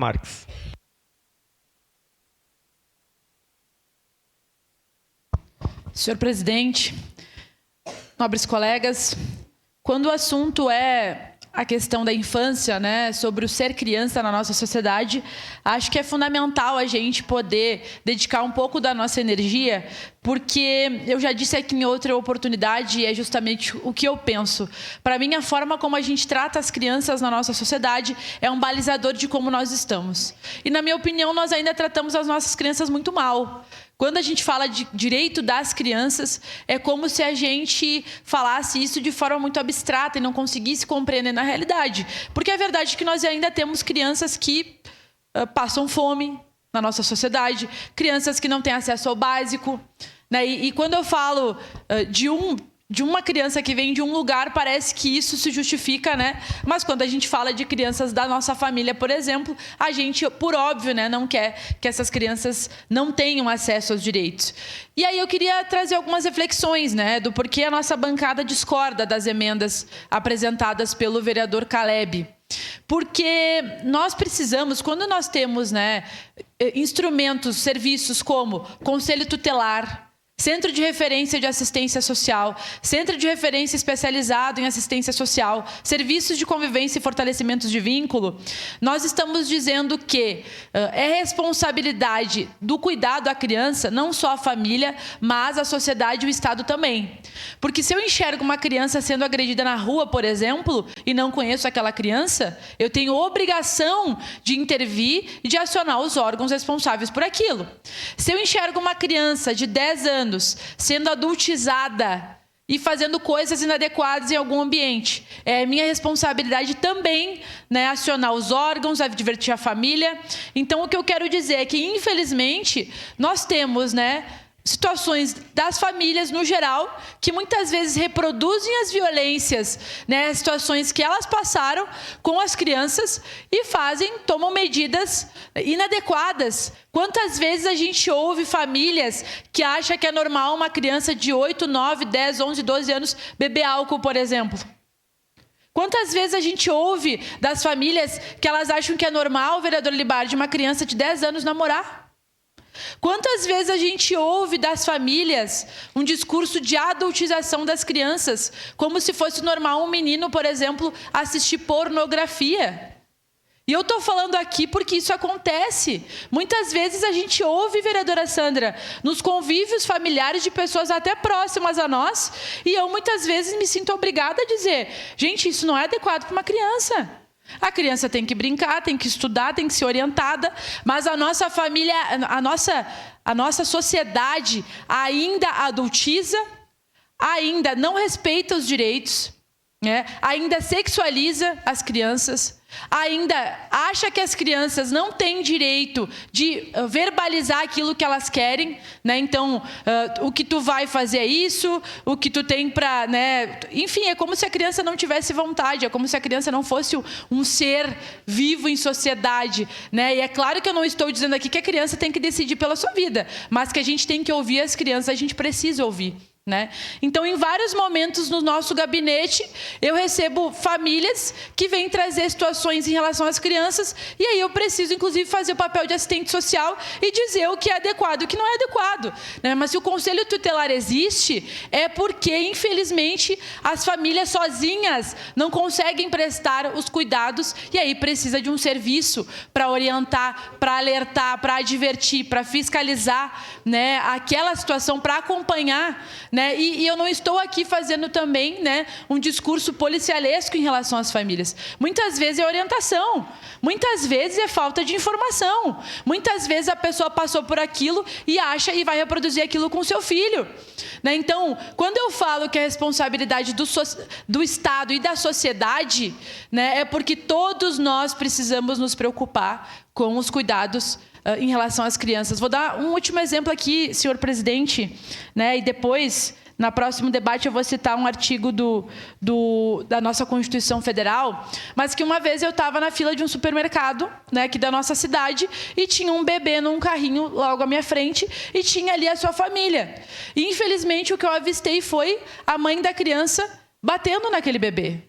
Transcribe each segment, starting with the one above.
Marques. Senhor presidente, nobres colegas, quando o assunto é a questão da infância, né, sobre o ser criança na nossa sociedade, acho que é fundamental a gente poder dedicar um pouco da nossa energia, porque eu já disse aqui em outra oportunidade, e é justamente o que eu penso. Para mim, a forma como a gente trata as crianças na nossa sociedade é um balizador de como nós estamos. E, na minha opinião, nós ainda tratamos as nossas crianças muito mal. Quando a gente fala de direito das crianças, é como se a gente falasse isso de forma muito abstrata e não conseguisse compreender na realidade. Porque a verdade é que nós ainda temos crianças que passam fome na nossa sociedade, crianças que não têm acesso ao básico, né? E quando eu falo de uma criança que vem de um lugar, parece que isso se justifica, né? Mas quando a gente fala de crianças da nossa família, por exemplo, a gente, por óbvio, né, não quer que essas crianças não tenham acesso aos direitos. E aí eu queria trazer algumas reflexões, né, do porquê a nossa bancada discorda das emendas apresentadas pelo vereador Caleb. Porque nós precisamos, quando nós temos, né, instrumentos, serviços como Conselho Tutelar, Centro de Referência de Assistência Social, Centro de Referência Especializado em Assistência Social, Serviços de Convivência e Fortalecimento de Vínculo, nós estamos dizendo que é responsabilidade do cuidado à criança, não só a família, mas a sociedade e o Estado também. Porque se eu enxergo uma criança sendo agredida na rua, por exemplo, e não conheço aquela criança, eu tenho obrigação de intervir e de acionar os órgãos responsáveis por aquilo. Se eu enxergo uma criança de 10 anos sendo adultizada e fazendo coisas inadequadas em algum ambiente, é minha responsabilidade também, né, acionar os órgãos, advertir a família. Então, o que eu quero dizer é que, infelizmente, nós temos, né, situações das famílias no geral que muitas vezes reproduzem as violências, né, situações que elas passaram com as crianças e tomam medidas inadequadas. Quantas vezes a gente ouve famílias que acham que é normal uma criança de 8, 9, 10, 11, 12 anos beber álcool, por exemplo? Quantas vezes a gente ouve das famílias que elas acham que é normal, vereador Libardi, uma criança de 10 anos namorar? Quantas vezes a gente ouve das famílias um discurso de adultização das crianças, como se fosse normal um menino, por exemplo, assistir pornografia? E eu estou falando aqui porque isso acontece. Muitas vezes a gente ouve, vereadora Sandra, nos convívios familiares de pessoas até próximas a nós, e eu muitas vezes me sinto obrigada a dizer, gente, isso não é adequado para uma criança. A criança tem que brincar, tem que estudar, tem que ser orientada, mas a nossa família, a nossa sociedade ainda adultiza, ainda não respeita os direitos, né? Ainda sexualiza as crianças, ainda acha que as crianças não têm direito de verbalizar aquilo que elas querem, né? Então, o que tu vai fazer é isso, o que tu tem para, né? Enfim, é como se a criança não tivesse vontade, é como se a criança não fosse um ser vivo em sociedade, né? E é claro que eu não estou dizendo aqui que a criança tem que decidir pela sua vida, mas que a gente tem que ouvir as crianças, a gente precisa ouvir, né? Então, em vários momentos no nosso gabinete, eu recebo famílias que vêm trazer situações em relação às crianças, e aí eu preciso, inclusive, fazer o papel de assistente social e dizer o que é adequado e o que não é adequado, né? Mas se o Conselho Tutelar existe, é porque, infelizmente, as famílias sozinhas não conseguem prestar os cuidados, e aí precisa de um serviço para orientar, para alertar, para advertir, para fiscalizar, né, aquela situação, para acompanhar, né? E eu não estou aqui fazendo também, né, um discurso policialesco em relação às famílias. Muitas vezes é orientação, muitas vezes é falta de informação, muitas vezes a pessoa passou por aquilo e acha e vai reproduzir aquilo com o seu filho, né? Então, quando eu falo que é responsabilidade do Estado e da sociedade, né, é porque todos nós precisamos nos preocupar com os cuidados em relação às crianças. Vou dar um último exemplo aqui, senhor presidente, né, e depois, no próximo debate, eu vou citar um artigo da nossa Constituição Federal, mas que uma vez eu estava na fila de um supermercado, né, aqui da nossa cidade, e tinha um bebê num carrinho logo à minha frente, e tinha ali a sua família. E, infelizmente, o que eu avistei foi a mãe da criança batendo naquele bebê.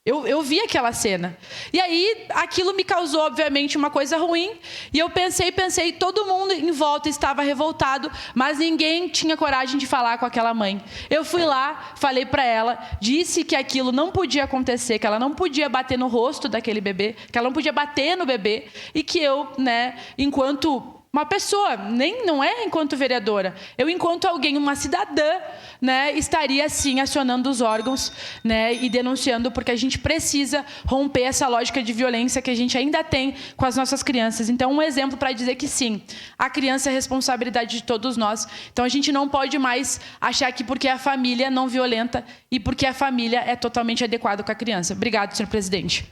Eu vi aquela cena. E aí, aquilo me causou, obviamente, uma coisa ruim. E eu pensei, todo mundo em volta estava revoltado, mas ninguém tinha coragem de falar com aquela mãe. Eu fui lá, falei para ela, disse que aquilo não podia acontecer, que ela não podia bater no rosto daquele bebê, que ela não podia bater no bebê, e que eu, enquanto uma pessoa, não é enquanto vereadora, eu enquanto alguém, uma cidadã, estaria sim acionando os órgãos, e denunciando, porque a gente precisa romper essa lógica de violência que a gente ainda tem com as nossas crianças. Então, um exemplo para dizer que sim, a criança é responsabilidade de todos nós. Então, a gente não pode mais achar que porque a família não violenta e porque a família é totalmente adequada com a criança. Obrigado, senhor presidente.